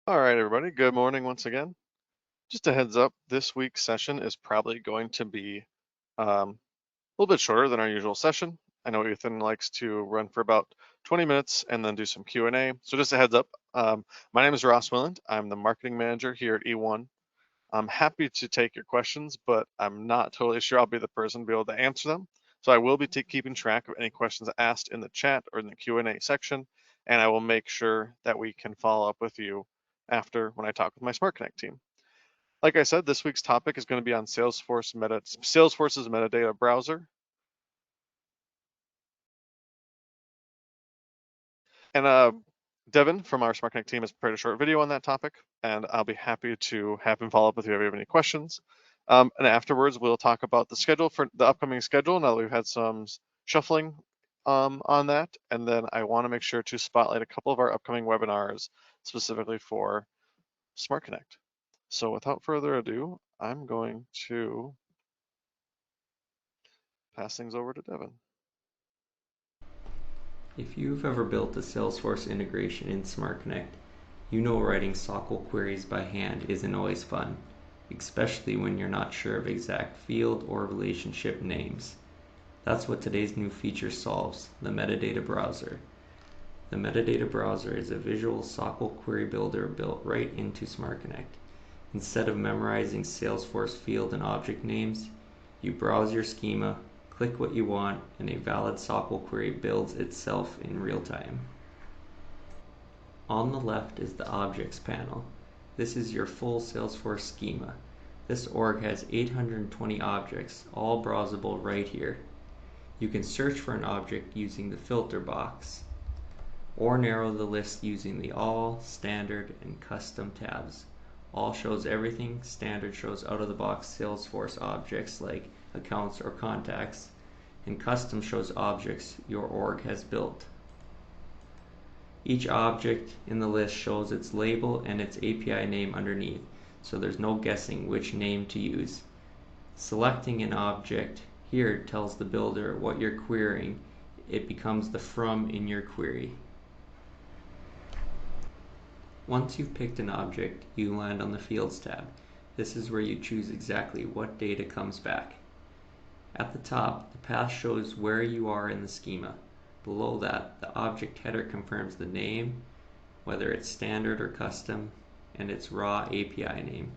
All right, everybody. Good morning once again. Just a heads up, this week's session is probably going to be a little bit shorter than our usual session. I know Ethan likes to run for about 20 minutes and then do some Q&A. So just a heads up, my name is Ross Willand. I'm the marketing manager here at E1. I'm happy to take your questions, but I'm not totally sure I'll be the person to be able to answer them. So I will be keeping track of any questions asked in the chat or in the Q&A section, and I will make sure that we can follow up with you after when I talk with my SmartConnect team. Like I said, this week's topic is going to be on Salesforce's Metadata Browser. And Devon from our SmartConnect team has prepared a short video on that topic, and I'll be happy to have him follow up with you if you have any questions. And afterwards, we'll talk about the schedule for the upcoming schedule now that we've had some shuffling on that. And then I want to make sure to spotlight a couple of our upcoming webinars specifically for SmartConnect. So without further ado, I'm going to pass things over to Devon. If you've ever built a Salesforce integration in SmartConnect, you know writing SOQL queries by hand isn't always fun, especially when you're not sure of exact field or relationship names. That's what today's new feature solves, the Metadata Browser. The Metadata Browser is a visual SOQL query builder built right into SmartConnect. Instead of memorizing Salesforce field and object names, you browse your schema, click what you want, and a valid SOQL query builds itself in real time. On the left is the Objects panel. This is your full Salesforce schema. This org has 820 objects, all browsable right here. You can search for an object using the filter box, or narrow the list using the All, Standard, and Custom tabs. All shows everything, Standard shows out-of-the-box Salesforce objects like accounts or contacts, and Custom shows objects your org has built. Each object in the list shows its label and its API name underneath, so there's no guessing which name to use. Selecting an object here tells the builder what you're querying. It becomes the from in your query. Once you've picked an object, you land on the Fields tab. This is where you choose exactly what data comes back. At the top, the path shows where you are in the schema. Below that, the object header confirms the name, whether it's standard or custom, and its raw API name.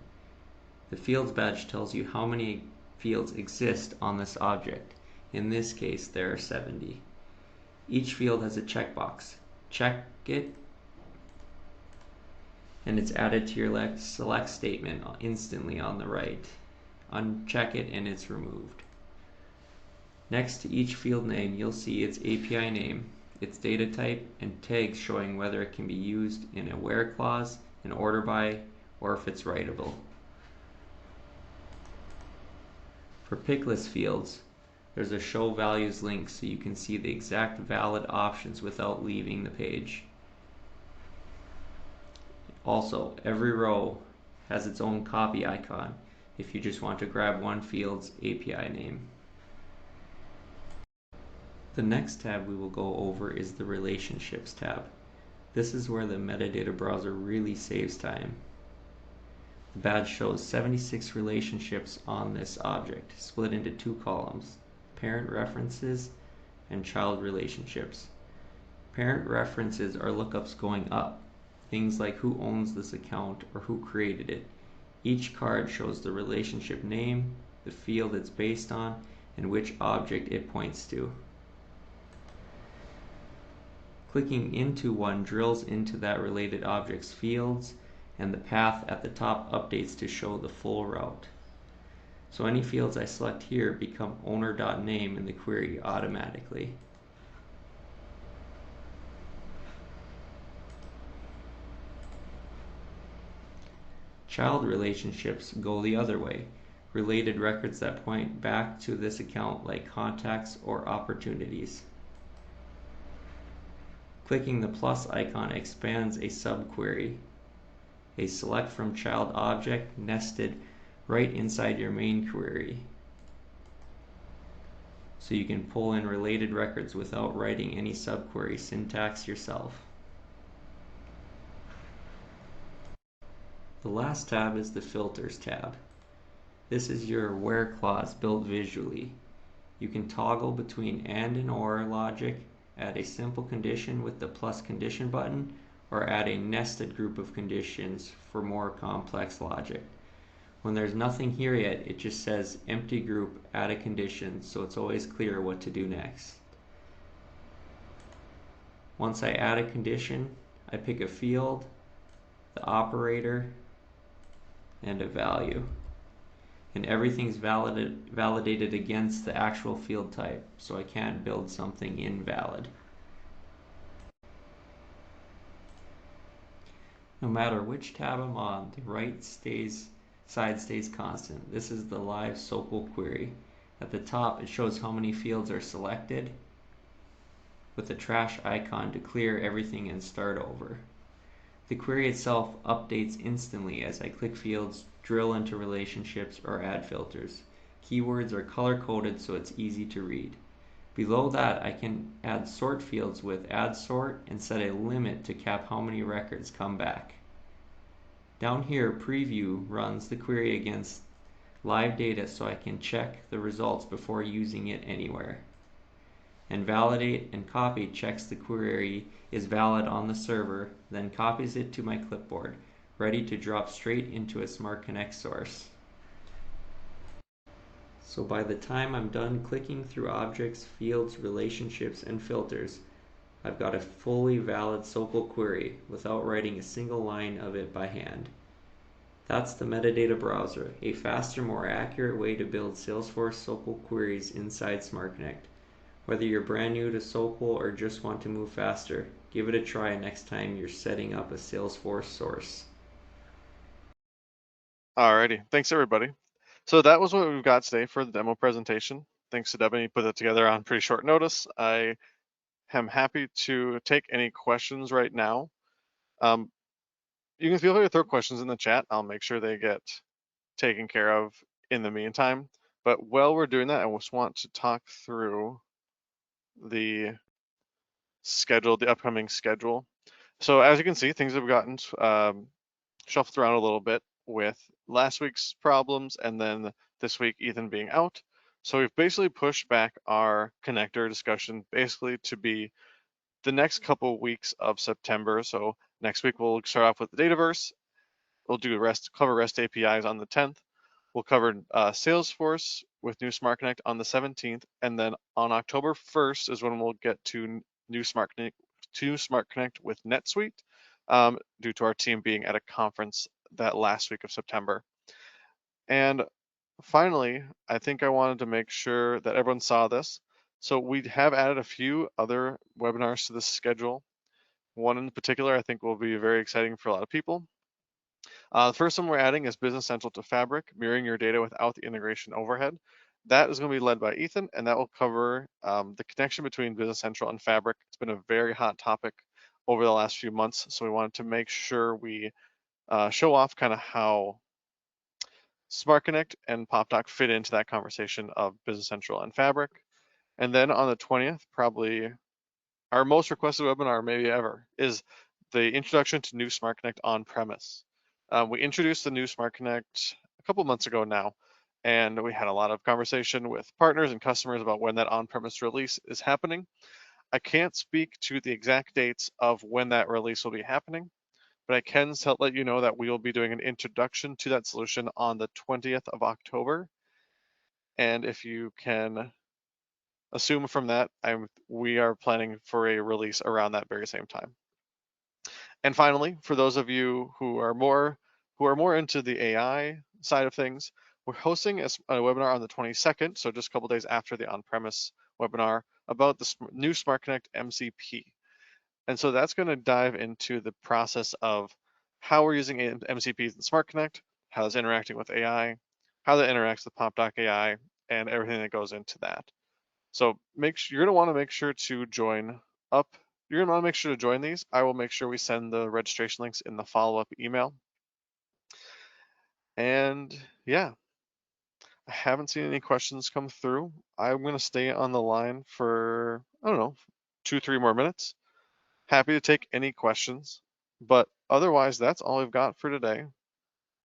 The Fields badge tells you how many fields exist on this object. In this case, there are 70. Each field has a checkbox. Check it, and it's added to your select statement instantly on the right. Uncheck it and it's removed. Next to each field name, you'll see its API name, its data type, and tags showing whether it can be used in a where clause, an order by, or if it's writable. For picklist fields, there's a show values link so you can see the exact valid options without leaving the page. Also, every row has its own copy icon if you just want to grab one field's API name. The next tab we will go over is the Relationships tab. This is where the Metadata Browser really saves time. The badge shows 76 relationships on this object, split into two columns, parent references and child relationships. Parent references are lookups going up, things like who owns this account or who created it. Each card shows the relationship name, the field it's based on, and which object it points to. Clicking into one drills into that related object's fields, and the path at the top updates to show the full route. So any fields I select here become owner.name in the query automatically. Child relationships go the other way, related records that point back to this account like contacts or opportunities. Clicking the plus icon expands a subquery, a select from child object nested right inside your main query. So you can pull in related records without writing any subquery syntax yourself. The last tab is the Filters tab. This is your where clause built visually. You can toggle between and or logic, add a simple condition with the plus condition button, or add a nested group of conditions for more complex logic. When there's nothing here yet, it just says empty group, add a condition, so it's always clear what to do next. Once I add a condition, I pick a field, the operator, and a value. And everything's validated against the actual field type, so I can't build something invalid. No matter which tab I'm on, the right side stays constant. This is the live SOQL query. At the top, it shows how many fields are selected with a trash icon to clear everything and start over. The query itself updates instantly as I click fields, drill into relationships, or add filters. Keywords are color-coded so it's easy to read. Below that, I can add sort fields with add sort and set a limit to cap how many records come back. Down here, preview runs the query against live data so I can check the results before using it anywhere. And validate and copy checks the query is valid on the server, then copies it to my clipboard, ready to drop straight into a SmartConnect source. So by the time I'm done clicking through objects, fields, relationships, and filters, I've got a fully valid SOQL query without writing a single line of it by hand. That's the Metadata Browser, a faster, more accurate way to build Salesforce SOQL queries inside SmartConnect. Whether you're brand new to SOQL or just want to move faster, give it a try next time you're setting up a Salesforce source. Alrighty, thanks everybody. So that was what we've got today for the demo presentation. Thanks to Devon, he put it together on pretty short notice. I am happy to take any questions right now. You can feel free to throw questions in the chat. I'll make sure they get taken care of in the meantime. But while we're doing that, I just want to talk through the schedule, the upcoming schedule. So as you can see, things have gotten shuffled around a little bit with last week's problems and then this week Ethan being out. So we've basically pushed back our connector discussion basically to be the next couple weeks of September. So next week we'll start off with the Dataverse. We'll do cover REST APIs on the 10th. We'll cover Salesforce with new SmartConnect on the 17th, and then on October 1st is when we'll get to new SmartConnect with NetSuite, due to our team being at a conference that last week of September. And finally, I think I wanted to make sure that everyone saw this. So we have added a few other webinars to this schedule. One in particular I think will be very exciting for a lot of people. The first one we're adding is Business Central to Fabric, mirroring your data without the integration overhead. That is going to be led by Ethan, and that will cover the connection between Business Central and Fabric. It's been a very hot topic over the last few months, so we wanted to make sure we show off kind of how SmartConnect and PopDoc fit into that conversation of Business Central and Fabric. And then on the 20th, probably our most requested webinar maybe ever is the introduction to new SmartConnect on-premise. We introduced the new SmartConnect a couple months ago now, and we had a lot of conversation with partners and customers about when that on-premise release is happening. I can't speak to the exact dates of when that release will be happening, but I can let you know that we will be doing an introduction to that solution on the 20th of October. And if you can assume from that, we are planning for a release around that very same time. And finally, for those of you who are more into the AI side of things, we're hosting a webinar on the 22nd, so just a couple days after the on-premise webinar, about the new SmartConnect MCP. And so that's going to dive into the process of how we're using MCPs in SmartConnect, how it's interacting with AI, how that interacts with PopDoc AI, and everything that goes into that. So you're going to want to make sure to join up. You're going to want to make sure to join these. I will make sure we send the registration links in the follow-up email. And yeah, I haven't seen any questions come through. I'm going to stay on the line for, I don't know, 2-3 more minutes. Happy to take any questions, but otherwise that's all we've got for today.